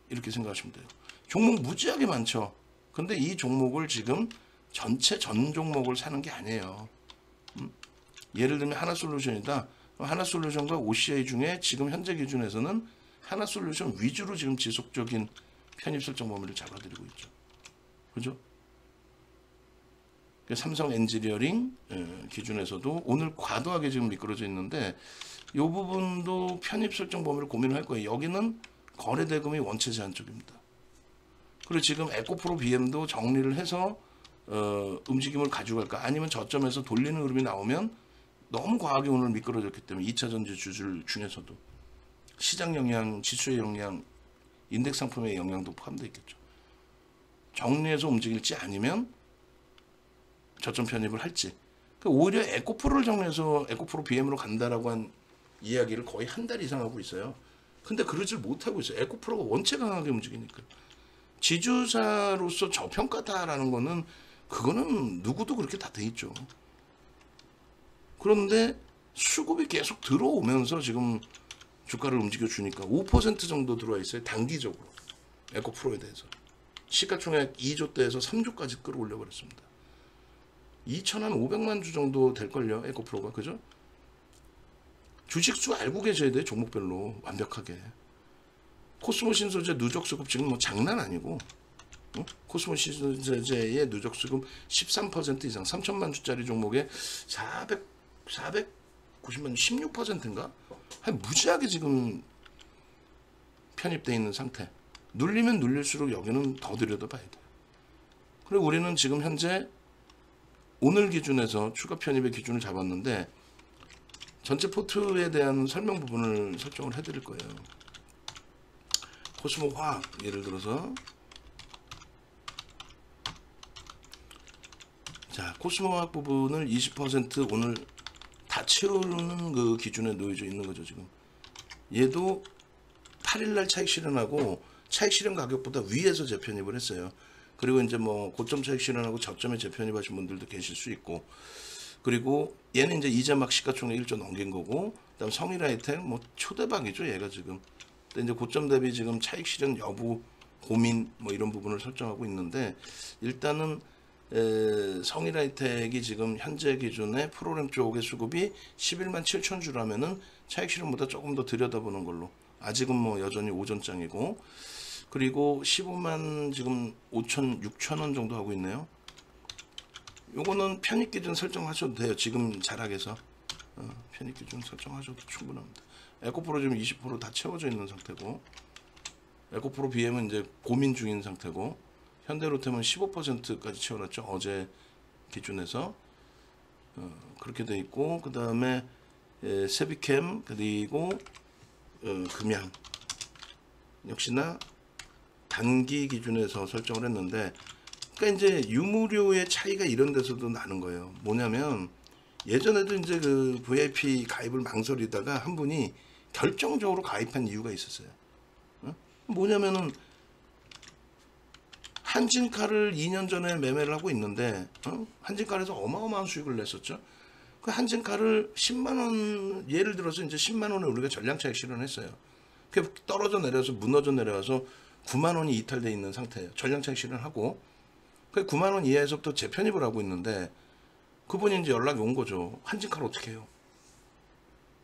이렇게 생각하시면 돼요. 종목 무지하게 많죠. 근데 이 종목을 지금 전체 전 종목을 사는 게 아니에요. 예를 들면 하나솔루션이다. 하나솔루션과 OCI 중에 지금 현재 기준에서는 하나솔루션 위주로 지금 지속적인 편입 설정 범위를 잡아드리고 있죠. 그죠? 삼성 엔지니어링 기준에서도 오늘 과도하게 지금 미끄러져 있는데 이 부분도 편입 설정 범위를 고민을 할 거예요. 여기는 거래 대금이 원체 제한 쪽입니다. 그리고 지금 에코프로 BM도 정리를 해서 움직임을 가져갈까, 아니면 저점에서 돌리는 흐름이 나오면 너무 과하게 오늘 미끄러졌기 때문에 2차 전지 주들 중에서도 시장 영향, 지수의 영향, 인덱스 상품의 영향도 포함되어 있겠죠. 정리해서 움직일지 아니면 저점 편입을 할지. 오히려 에코프로를 정리해서 에코프로 BM으로 간다라고 한 이야기를 거의 한 달 이상 하고 있어요. 근데 그러질 못하고 있어요. 에코프로가 원체 강하게 움직이니까. 지주사로서 저평가다라는 거는 그거는 누구도 그렇게 다 돼 있죠. 그런데 수급이 계속 들어오면서 지금 주가를 움직여 주니까 5% 정도 들어와 있어요. 단기적으로 에코프로에 대해서 시가총액 2조대에서 3조까지 끌어올려 버렸습니다. 2,500만 주 정도 될걸요, 에코프로가. 그죠? 주식수 알고 계셔야 돼요. 종목별로 완벽하게. 코스모 신소재 누적 수급 지금 뭐 장난 아니고, 코스모 신소재의 누적 수급 13% 이상, 3천만 주짜리 종목에 490만 16%인가? 무지하게 지금 편입되어 있는 상태. 눌리면 눌릴수록 여기는 더 들여다봐야 돼요. 그리고 우리는 지금 현재 오늘 기준에서 추가 편입의 기준을 잡았는데 전체 포트에 대한 설명 부분을 설정을 해드릴 거예요. 코스모 화학 예를 들어서, 자 코스모 화학 부분을 20% 오늘 다 채우는 그 기준에 놓여져 있는 거죠. 지금 얘도 8일날 차익 실현하고 차익 실현 가격보다 위에서 재편입을 했어요. 그리고 이제 뭐 고점 차익 실현하고 저점에 재편입하신 분들도 계실 수 있고, 그리고 얘는 이제 이제 막 시가총액 1조 넘긴 거고, 그다음 성일하이텍 뭐 초대박이죠 얘가 지금. 근데 이제 고점 대비 지금 차익 실현 여부 고민 뭐 이런 부분을 설정하고 있는데, 일단은 성일하이텍이 지금 현재 기준에 프로그램 쪽의 수급이 11만 7천 주라면은 차익 실현보다 조금 더 들여다보는 걸로. 아직은 뭐 여전히 오전장이고, 그리고 15만 지금 5천 6천 원 정도 하고 있네요. 요거는 편입 기준 설정하셔도 돼요. 지금 자락에서 편입 기준 설정하셔도 충분합니다. 에코프로 지금 20% 다 채워져 있는 상태고, 에코프로 BM은 이제 고민 중인 상태고, 현대로템은 15%까지 채워놨죠. 어제 기준에서 그렇게 돼 있고, 그 다음에 세비캠 그리고 금양 역시나 단기 기준에서 설정을 했는데, 그러니까 이제 유무료의 차이가 이런 데서도 나는 거예요. 뭐냐면 예전에도 이제 그 VIP 가입을 망설이다가 한 분이 결정적으로 가입한 이유가 있었어요. 뭐냐면은 한진카를 2년 전에 매매를 하고 있는데 한진카에서 어마어마한 수익을 냈었죠. 그 한진카를 10만 원, 예를 들어서 이제 10만 원에 우리가 전량차익 실현했어요. 그 떨어져 내려서 무너져 내려와서 9만 원이 이탈돼 있는 상태예요. 전량차익 실현하고 그 9만 원 이하에서부터 재편입을 하고 있는데, 그분이 이제 연락이 온 거죠. 한진카를 어떻게 해요?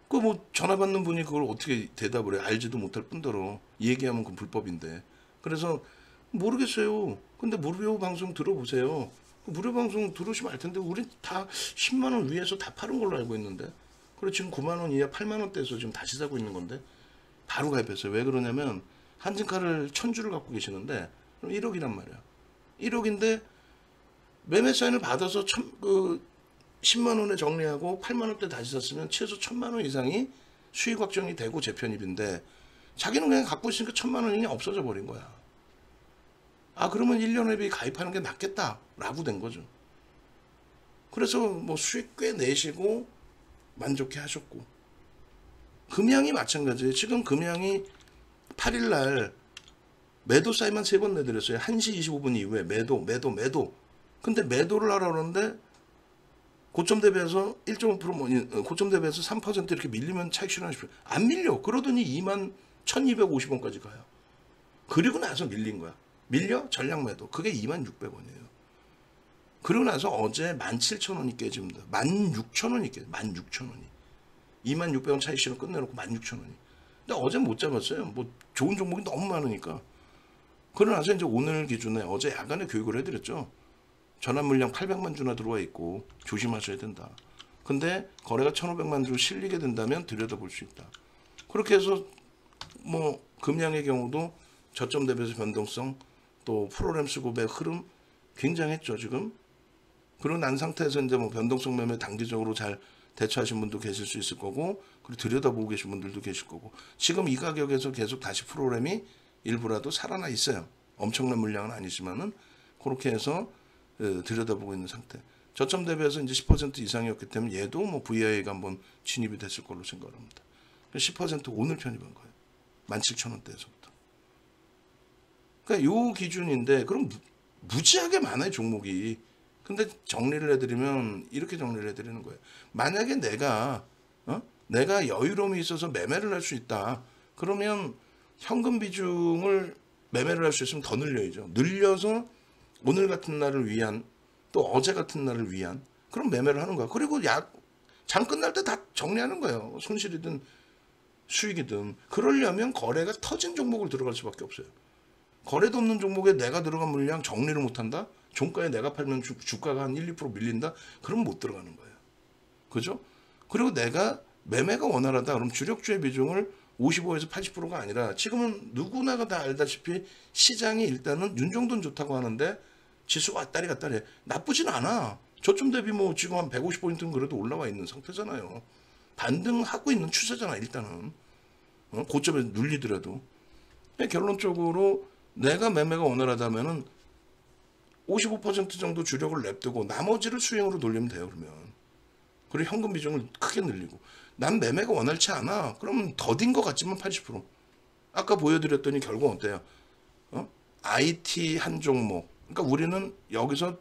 그 뭐 전화 받는 분이 그걸 어떻게 대답을 해? 알지도 못할 뿐더러 얘기하면 그 불법인데. 그래서 모르겠어요. 근데 무료 방송 들어보세요. 무료 방송 들으시면 알 텐데 우리 다 10만 원 위에서 다 파는 걸로 알고 있는데. 그리고 지금 9만 원 이하 8만 원대에서 지금 다시 사고 있는 건데 바로 가입했어요. 왜 그러냐면 한진카를 1000주를 갖고 계시는데 1억이란 말이야. 1억인데 매매 사인을 받아서 10만 원에 정리하고 8만 원대 다시 샀으면 최소 1000만 원 이상이 수익 확정이 되고 재편입인데, 자기는 그냥 갖고 있으니까 1000만 원이 그냥 없어져 버린 거야. 아, 그러면 1년 회비 가입하는 게 낫겠다라고 된 거죠. 그래서 뭐 수익 꽤 내시고 만족해 하셨고, 금양이 마찬가지예요. 지금 금양이 8일날 매도 사인만 3번 내드렸어요. 1시 25분 이후에 매도. 근데 매도를 하라 그러는데 고점 대비해서 1.5% 고점 대비해서 3% 이렇게 밀리면 차익 실현하십시오. 안 밀려. 그러더니 21,250원까지 가요. 그리고 나서 밀린 거야. 밀려? 전량 매도. 그게 26,000원이에요. 그리고 나서 어제 17,000원이 깨집니다. 16,000원이 깨져. 16,000원이. 26,000원 차익 실현 끝내놓고 16,000원이. 근데 어제 못 잡았어요. 뭐 좋은 종목이 너무 많으니까. 그러고 나서 이제 오늘 기준에 어제 야간에 교육을 해드렸죠. 전환 물량 800만 주나 들어와 있고 조심하셔야 된다. 근데 거래가 1,500만 주 실리게 된다면 들여다볼 수 있다. 그렇게 해서 뭐 금양의 경우도 저점 대비해서 변동성, 또 프로그램 수급의 흐름 굉장했죠 지금. 그리고 난 상태에서 이제 뭐 변동성 매매 단기적으로 잘 대처하신 분도 계실 수 있을 거고, 그리고 들여다보고 계신 분들도 계실 거고, 지금 이 가격에서 계속 다시 프로그램이 일부라도 살아나 있어요. 엄청난 물량은 아니지만은 그렇게 해서 들여다보고 있는 상태. 저점 대비해서 이제 10% 이상이었기 때문에 얘도 뭐 VI가 한번 진입이 됐을 걸로 생각합니다. 10% 오늘 편입한 거예요. 17,000원대에서부터. 그러니까 요 기준인데, 그럼 무지하게 많아요 종목이. 근데 정리를 해드리면 이렇게 정리를 해드리는 거예요. 만약에 내가 여유로움이 있어서 매매를 할 수 있다. 그러면 현금 비중을 매매를 할 수 있으면 더 늘려야죠. 늘려서 오늘 같은 날을 위한, 또 어제 같은 날을 위한 그런 매매를 하는 거야. 그리고 장 끝날 때 다 정리하는 거예요. 손실이든 수익이든. 그러려면 거래가 터진 종목을 들어갈 수밖에 없어요. 거래도 없는 종목에 내가 들어간 물량 정리를 못한다? 종가에 내가 팔면 주가가 한 1, 2% 밀린다? 그럼 못 들어가는 거예요. 그죠? 그리고 내가 매매가 원활하다. 그럼 주력주의 비중을 55에서 80%가 아니라, 지금은 누구나가 다 알다시피 시장이 일단은 윤종돈 좋다고 하는데 지수가 왔다리 갔다리 해. 나쁘진 않아. 저점 대비 뭐 지금 한 150포인트는 그래도 올라와 있는 상태잖아요. 반등하고 있는 추세잖아 일단은. 고점에 눌리더라도. 결론적으로 내가 매매가 원활하다면은 55% 정도 주력을 냅두고 나머지를 수익으로 돌리면 돼요. 그러면. 그리고 현금 비중을 크게 늘리고. 난 매매가 원활치 않아. 그러면 더딘 것 같지만 80%. 아까 보여드렸더니 결국 어때요? IT 한 종목. 그러니까 우리는 여기서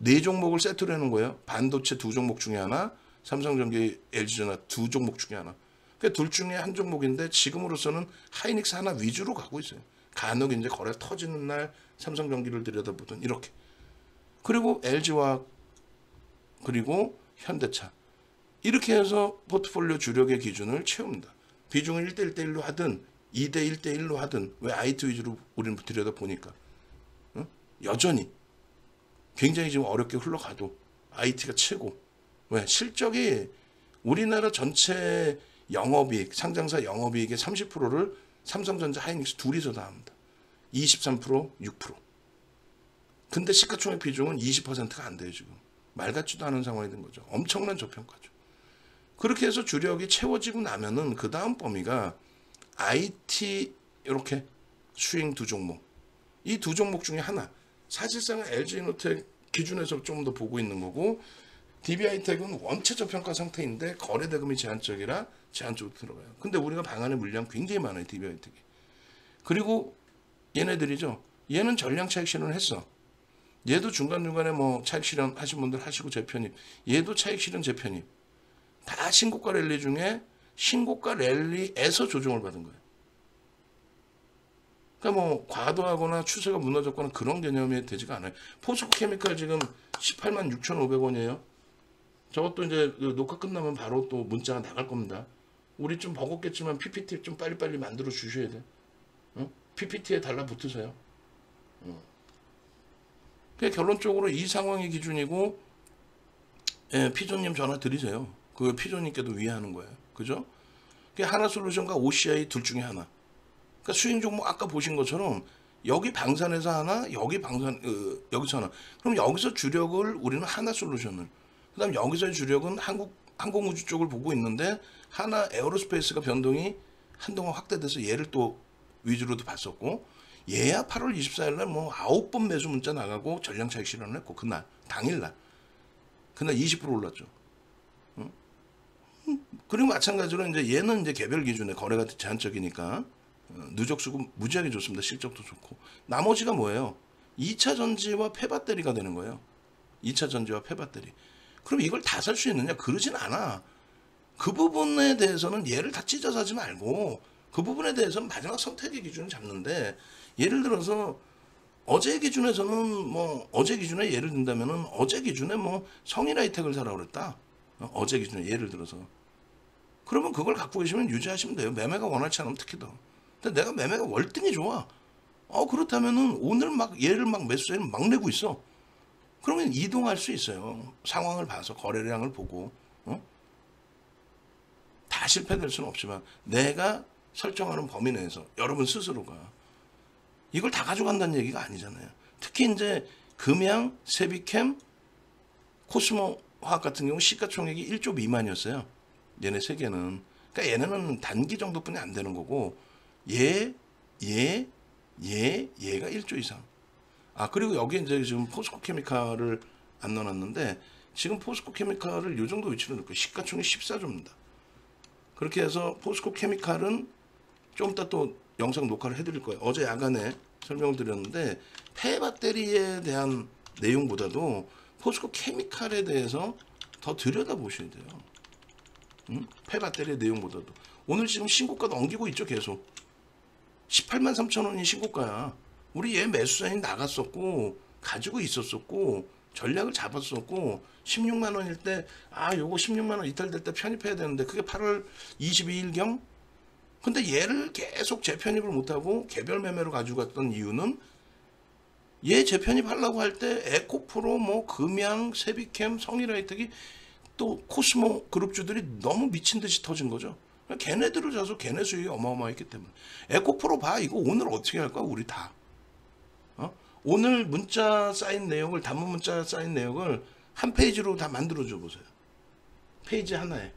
4종목을 세트로 하는 거예요. 반도체 2종목 중에 하나, 삼성전기, LG전화 2종목 중에 하나. 그러니까 둘 중에 한 종목인데 지금으로서는 하이닉스 하나 위주로 가고 있어요. 간혹 이제 거래 터지는 날 삼성전기를 들여다보든 이렇게. 그리고 LG화학, 그리고 현대차. 이렇게 해서 포트폴리오 주력의 기준을 채웁니다. 비중을 1대1대1로 하든 2대1대1로 하든, 왜 IT 위주로 우리는 들여다보니까. 여전히 굉장히 지금 어렵게 흘러가도 IT가 최고. 왜? 실적이 우리나라 전체 영업이익, 상장사 영업이익의 30%를 삼성전자, 하이닉스 둘이서 다 합니다. 23%, 6%. 근데 시가총액 비중은 20%가 안 돼요, 지금. 말 같지도 않은 상황이 된 거죠. 엄청난 저평가죠. 그렇게 해서 주력이 채워지고 나면은 그 다음 범위가 IT 이렇게 스윙 두 종목. 이 두 종목 중에 하나. 사실상은 LG이노텍 기준에서 좀 더 보고 있는 거고 DB하이텍은 원체 저평가 상태인데 거래 대금이 제한적이라 제한적으로 들어가요. 근데 우리가 방안의 물량 굉장히 많아요, DB하이텍이. 그리고 얘네들이죠. 얘는 전량 차익 실현을 했어. 얘도 중간중간에 뭐 차익 실현 하신 분들 하시고 재편입. 얘도 차익 실현 재편입. 다 신고가 랠리 중에 신고가 랠리에서 조정을 받은 거예요. 그러니까 뭐 과도하거나 추세가 무너졌거나 그런 개념이 되지가 않아요. 포스코 케미칼 지금 18만 6,500원이에요. 저것도 이제 녹화 끝나면 바로 또 문자가 나갈 겁니다. 우리 좀 버겁겠지만 PPT 좀 빨리빨리 만들어 주셔야 돼. PPT에 달라붙으세요. 결론적으로 이 상황이 기준이고, 예, 피조님 전화 드리세요. 그 피조님께도 위하는 거예요. 그죠? 하나솔루션과 OCI 둘 중에 하나. 그러니까 수익 종목 아까 보신 것처럼 여기 방산에서 하나, 여기 방산 여기서 하나. 그럼 여기서 주력을 우리는 하나솔루션을. 그다음 여기서의 주력은 항공우주 쪽을 보고 있는데 하나 에어로스페이스가 변동이 한동안 확대돼서 얘를 또 위주로도 봤었고. 얘야 8월 24일 날 뭐 9번 매수 문자 나가고 전량 차익 실현을 했고 그날 당일날 그날 20% 올랐죠. 그리고 마찬가지로 이제 얘는 이제 개별 기준에 거래가 제한적이니까 누적 수급 무지하게 좋습니다. 실적도 좋고. 나머지가 뭐예요? 2차 전지와 폐배터리가 되는 거예요. 2차 전지와 폐배터리. 그럼 이걸 다 살 수 있느냐? 그러진 않아. 그 부분에 대해서는 얘를 다 찢어서 하지 말고 그 부분에 대해서는 마지막 선택의 기준을 잡는데, 예를 들어서 어제 기준에서는 뭐 어제 기준에 예를 든다면은 어제 기준에 뭐 성일하이텍을 사라고 그랬다. 어제 기준에 예를 들어서. 그러면 그걸 갖고 계시면 유지하시면 돼요. 매매가 원활치 않으면 특히 더. 근데 내가 매매가 월등히 좋아. 그렇다면은 오늘 막 얘를 막 매수세를 막 내고 있어. 그러면 이동할 수 있어요. 상황을 봐서 거래량을 보고. 다 실패될 수는 없지만 내가 설정하는 범위 내에서 여러분 스스로가 이걸 다 가져간다는 얘기가 아니잖아요. 특히 이제 금양, 세비캠, 코스모 화학 같은 경우 시가총액이 1조 미만이었어요. 얘네 세 개는. 그러니까 얘네는 단기 정도뿐이 안 되는 거고 얘가 1조 이상. 그리고 여기 이제 지금 포스코 케미칼을 안 넣어놨는데 지금 포스코 케미칼을 이 정도 위치로 넣고 시가총액 14조입니다. 그렇게 해서 포스코 케미칼은 좀 이따 또 영상 녹화를 해드릴 거예요. 어제 야간에 설명을 드렸는데 폐배터리에 대한 내용보다도 포스코 케미칼에 대해서 더 들여다보셔야 돼요. 폐배터리의 내용보다도. 오늘 지금 신고가 넘기고 있죠. 계속 18만 3천 원이 신고가야. 우리 얘 매수사인 나갔었고 가지고 있었었고 전략을 잡았었고 16만 원일 때 요거 16만 원 이탈될 때 편입해야 되는데 그게 8월 22일경. 근데 얘를 계속 재편입을 못하고 개별 매매로 가지고 갔던 이유는 얘 재편입하려고 할 때 에코프로, 뭐 금양, 세비캠, 성일하이텍이 또 코스모 그룹주들이 너무 미친 듯이 터진 거죠. 걔네들을 사서 걔네 수익이 어마어마했기 때문에. 에코프로 봐. 이거 오늘 어떻게 할까? 우리 다. 오늘 문자 쌓인 내용을, 단문 문자 쌓인 내용을 한 페이지로 다 만들어줘 보세요. 페이지 하나에.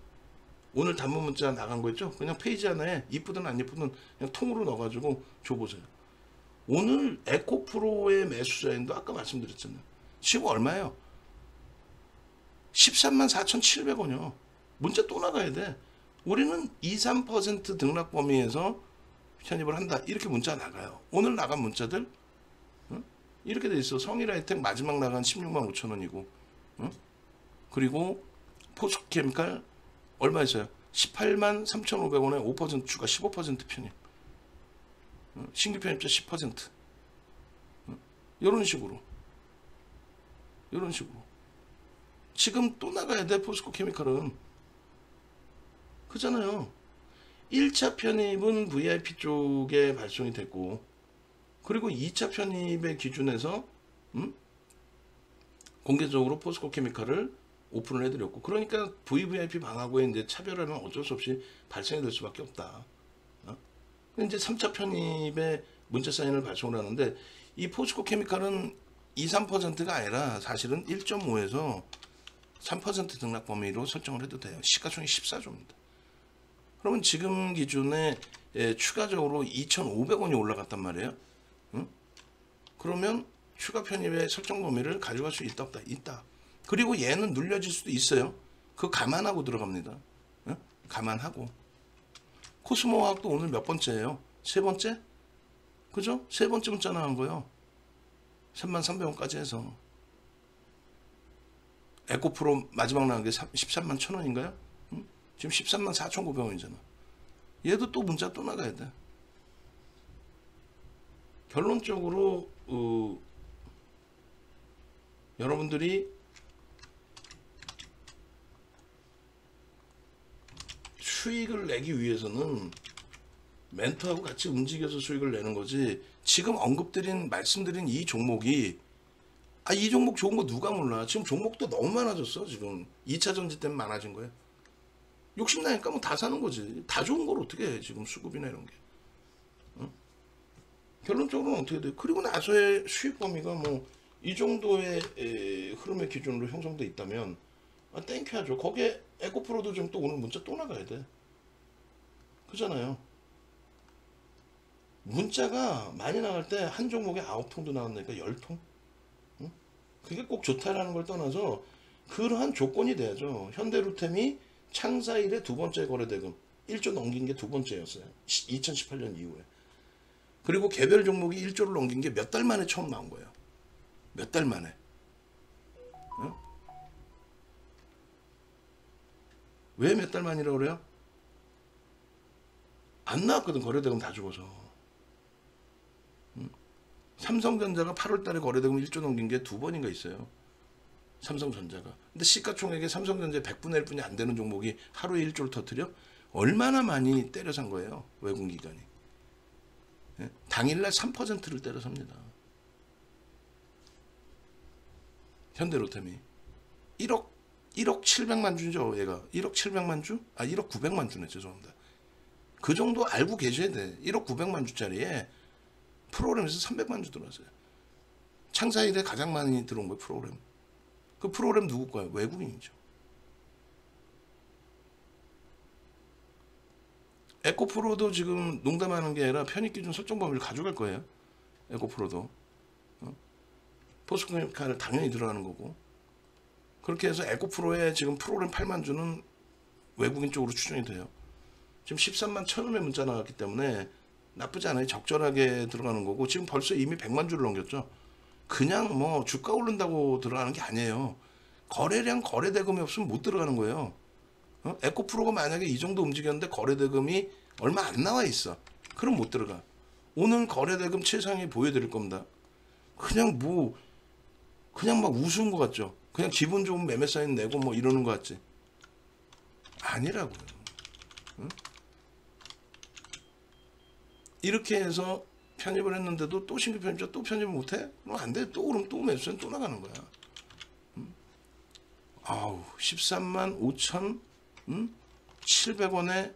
오늘 단문 문자 나간 거 있죠? 그냥 페이지 하나에 이쁘든 안 이쁘든 그냥 통으로 넣어가지고 줘보세요. 오늘 에코프로의 매수자인도 아까 말씀드렸잖아요. 지금 얼마예요? 13만 4,700원이요. 문자 또 나가야 돼. 우리는 2, 3% 등락 범위에서 편입을 한다. 이렇게 문자 나가요. 오늘 나간 문자들 이렇게 돼 있어. 성일하이텍 마지막 나간 16만 5천 원이고, 그리고 포스코케미칼 얼마였어요? 18만 3,500원에 5% 추가 15% 편입. 신규 편입자 10%. 이런 식으로. 지금 또 나가야 돼. 포스코케미칼은. 그잖아요. 1차 편입은 VIP 쪽에 발송이 됐고, 그리고 2차 편입의 기준에서 공개적으로 포스코케미칼을 오픈을 해드렸고, 그러니까 VVIP 방하고의 이제 차별화는 어쩔 수 없이 발생이 될 수밖에 없다. 이제 3차 편입에 문자 사인을 발송을 하는데 이 포스코 케미칼은 2, 3%가 아니라 사실은 1.5에서 3% 등락 범위로 설정을 해도 돼요. 시가총액 14조입니다. 그러면 지금 기준에 추가적으로 2,500원이 올라갔단 말이에요. 응? 그러면 추가 편입의 설정 범위를 가져갈 수 있다 없다? 있다. 그리고 얘는 눌려질 수도 있어요. 그거 감안하고 들어갑니다. 응? 감안하고. 코스모화학도 오늘 몇 번째예요? 세 번째? 그죠? 세 번째 문자 나온 거요. 33,300원까지 해서. 에코프로 마지막 나온 게 13만 1,000원인가요? 응? 지금 13만 4,900원이잖아. 얘도 또 문자 또 나가야 돼. 결론적으로 여러분들이 수익을 내기 위해서는 멘토하고 같이 움직여서 수익을 내는 거지. 지금 말씀드린 이 종목이 이 종목 좋은 거 누가 몰라. 지금 종목도 너무 많아졌어. 지금 2차 전지 때문에 많아진 거야. 욕심나니까 뭐 다 사는 거지. 다 좋은 걸 어떻게 해 지금 수급이나 이런 게. 응? 결론적으로는 어떻게 돼. 그리고 나서의 수익 범위가 뭐 이 정도의 흐름의 기준으로 형성돼 있다면 땡큐 하죠. 거기에 에코프로도 지금 또 오늘 문자 또 나가야 돼. 그잖아요. 문자가 많이 나갈 때 한 종목에 9통도 나왔으니까 10통? 응? 그게 꼭 좋다라는 걸 떠나서 그러한 조건이 돼야죠. 현대루템이 창사 이래 두 번째 거래대금 1조 넘긴 게 두 번째였어요. 2018년 이후에. 그리고 개별 종목이 1조를 넘긴 게 몇 달 만에 처음 나온 거예요. 몇 달 만에. 응? 왜 몇 달 만이라고 그래요? 안 나왔거든. 거래대금 다 죽어서. 삼성전자가 8월 달에 거래대금 1조 넘긴 게 두 번인가 있어요. 삼성전자가. 근데 시가총액의 삼성전자의 100분의 1뿐이 안 되는 종목이 하루에 1조를 터뜨려? 얼마나 많이 때려 산 거예요. 외국기관이. 예? 당일날 3%를 때려 삽니다. 현대로템이. 1억 700만 주죠. 얘가. 1억 700만 주? 1억 900만 주네. 죄송합니다. 그 정도 알고 계셔야 돼. 1억 900만 주짜리에 프로그램에서 300만 주 들어왔어요. 창사 이래 가장 많이 들어온 거예요. 프로그램. 그 프로그램 누구 거예요? 외국인이죠. 에코프로도 지금 농담하는 게 아니라 편입기준 설정 범위를 가져갈 거예요. 에코프로도. 포스코케미칼을 당연히 들어가는 거고. 그렇게 해서 에코프로에 지금 프로그램 8만 주는 외국인 쪽으로 추정이 돼요. 지금 13만 1,000원의 문자 나왔기 때문에 나쁘지 않아요. 적절하게 들어가는 거고 지금 벌써 이미 100만 주를 넘겼죠. 그냥 뭐 주가 오른다고 들어가는 게 아니에요. 거래량 거래대금이 없으면 못 들어가는 거예요. 에코프로가 만약에 이 정도 움직였는데 거래대금이 얼마 안 나와 있어. 그럼 못 들어가. 오늘 거래대금 최상위 보여드릴 겁니다. 그냥 막 우스운 것 같죠. 그냥 기분 좋은 매매 사인 내고 뭐 이러는 것 같지. 아니라고요. 응? 이렇게 해서 편입을 했는데도 또 신규 편입자 또 편입을 못해? 그럼 안 돼. 또 오르면 또 매수는 또 나가는 거야. 13만 5천 700원에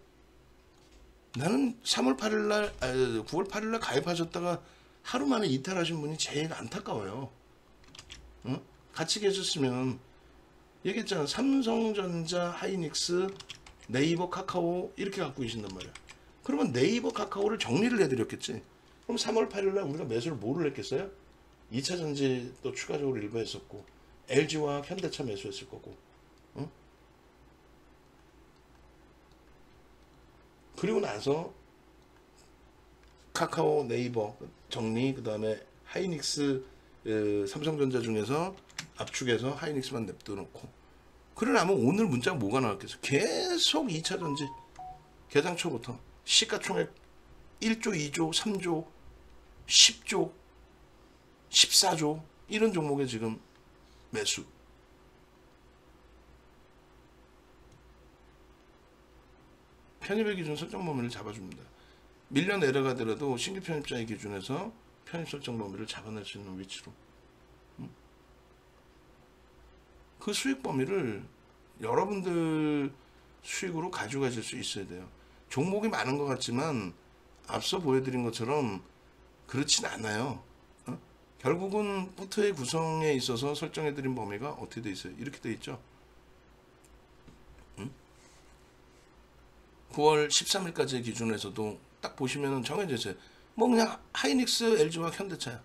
나는 3월 8일 날 9월 8일 날 가입하셨다가 하루 만에 이탈하신 분이 제일 안타까워요. 응? 같이 계셨으면 얘기했잖아. 삼성전자, 하이닉스, 네이버, 카카오 이렇게 갖고 계신단 말이야. 그러면 네이버, 카카오를 정리를 해드렸겠지. 그럼 3월 8일 날 우리가 매수를 뭐를 했겠어요? 2차 전지 또 추가적으로 일부 했었고 LG와 현대차 매수했을 거고. 응? 그리고 나서 카카오, 네이버 정리, 그 다음에 하이닉스, 삼성전자 중에서 압축해서 하이닉스만 냅둬놓고. 그러려면 오늘 문자가 뭐가 나왔겠어? 계속 2차 전지 개장 초부터 시가총액 1조, 2조, 3조, 10조, 14조 이런 종목에 지금 매수. 편입의 기준 설정 범위를 잡아줍니다. 밀려 내려가더라도 신규 편입자의 기준에서 편입 설정 범위를 잡아낼 수 있는 위치로. 그 수익 범위를 여러분들 수익으로 가져가실 수 있어야 돼요. 종목이 많은 것 같지만 앞서 보여드린 것처럼 그렇진 않아요. 어? 결국은 포트의 구성에 있어서 설정해드린 범위가 어떻게 돼 있어요? 이렇게 돼 있죠. 9월 13일까지의 기준에서도 딱 보시면 정해져 있어요. 뭐 그냥 하이닉스, LG와 현대차야.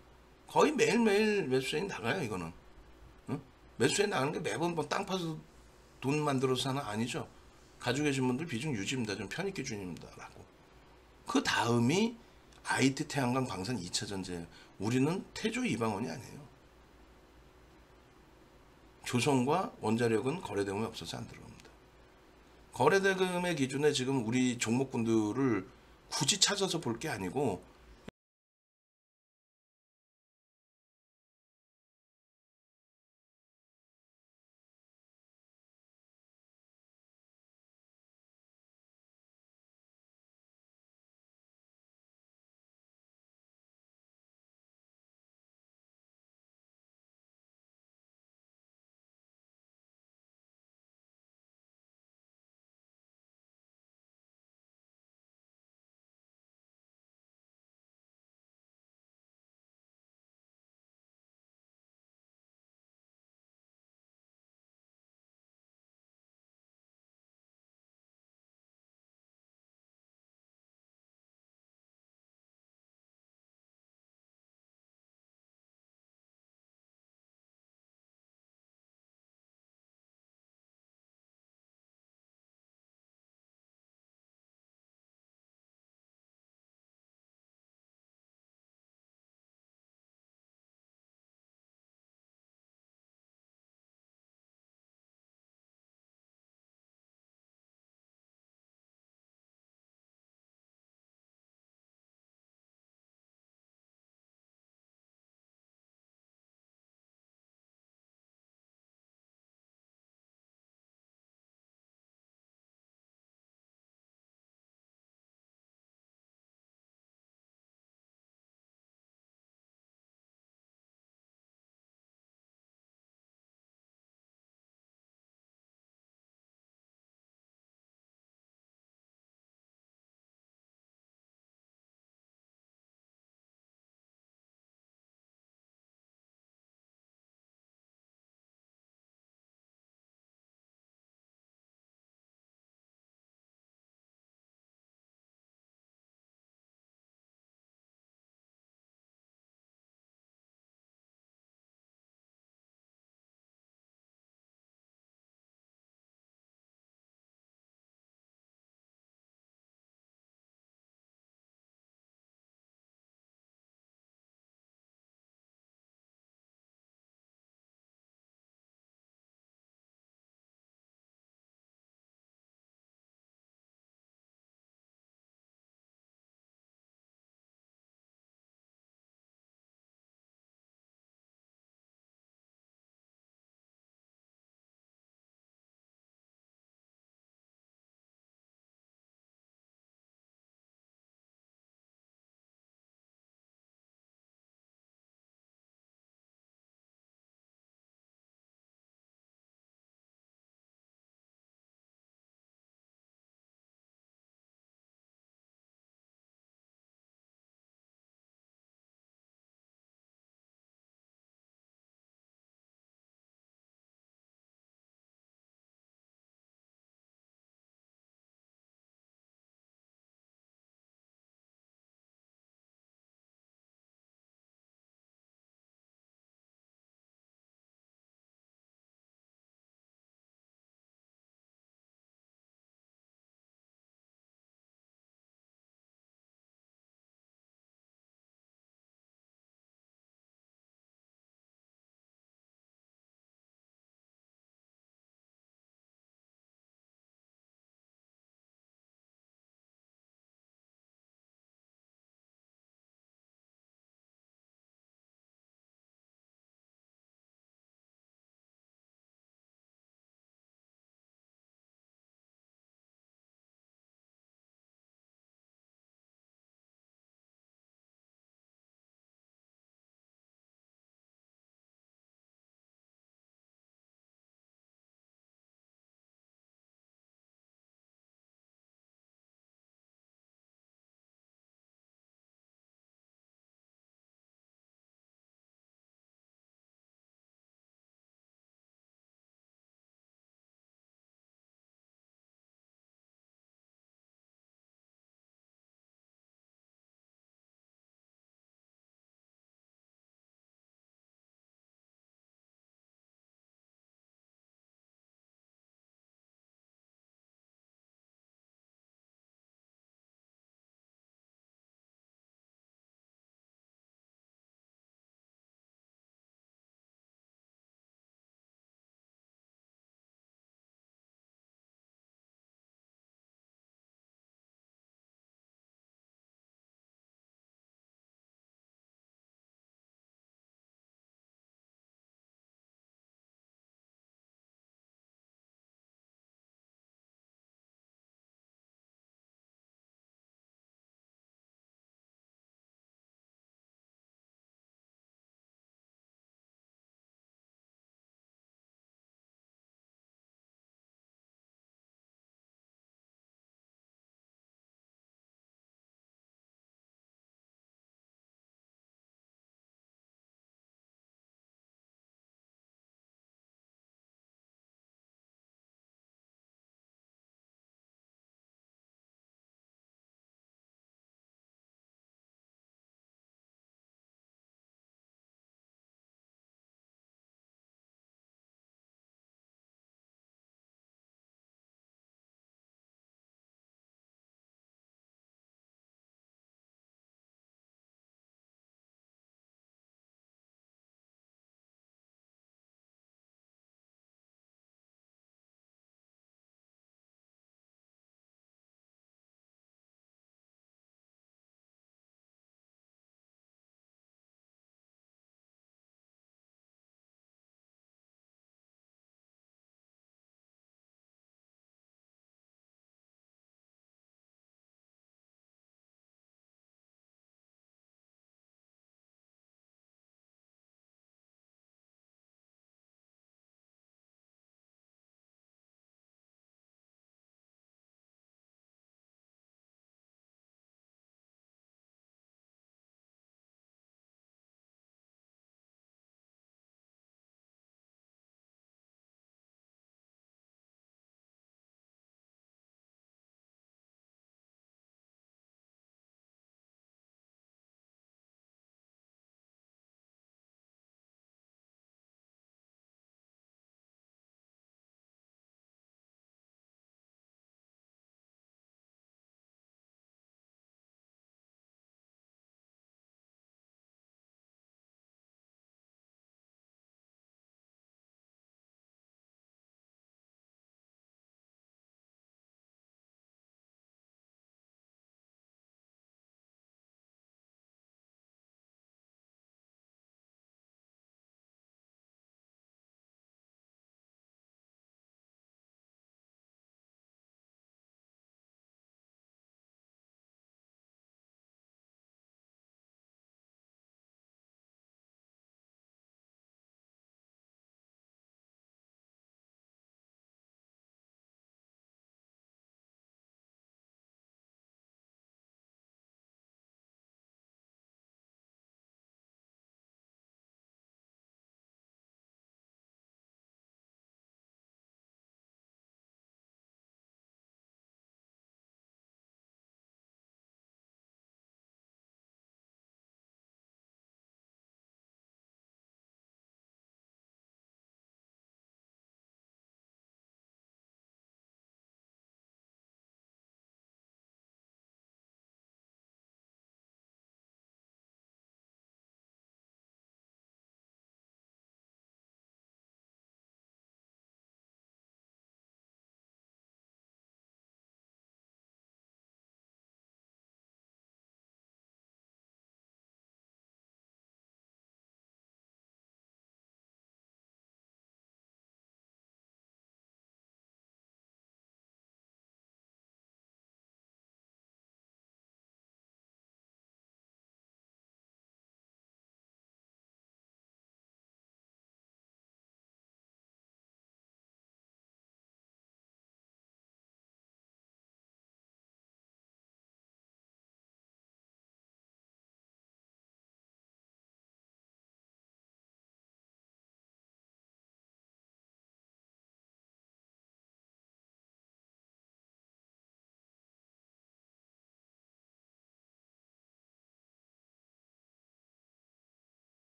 거의 매일매일 매수세이 나가요, 이거는. 매수세이 나가는 게 매번 뭐 땅 파서 돈 만들어서 사는 아니죠. 가지고 계신 분들 비중 유지입니다. 좀 편입 기준입니다. 라고. 그 다음이 IT 태양광 방산 2차 전지예요. 우리는 태조 이방원이 아니에요. 조선과 원자력은 거래대금이 없어서 안 들어갑니다. 거래대금의 기준에 지금 우리 종목군들을 굳이 찾아서 볼 게 아니고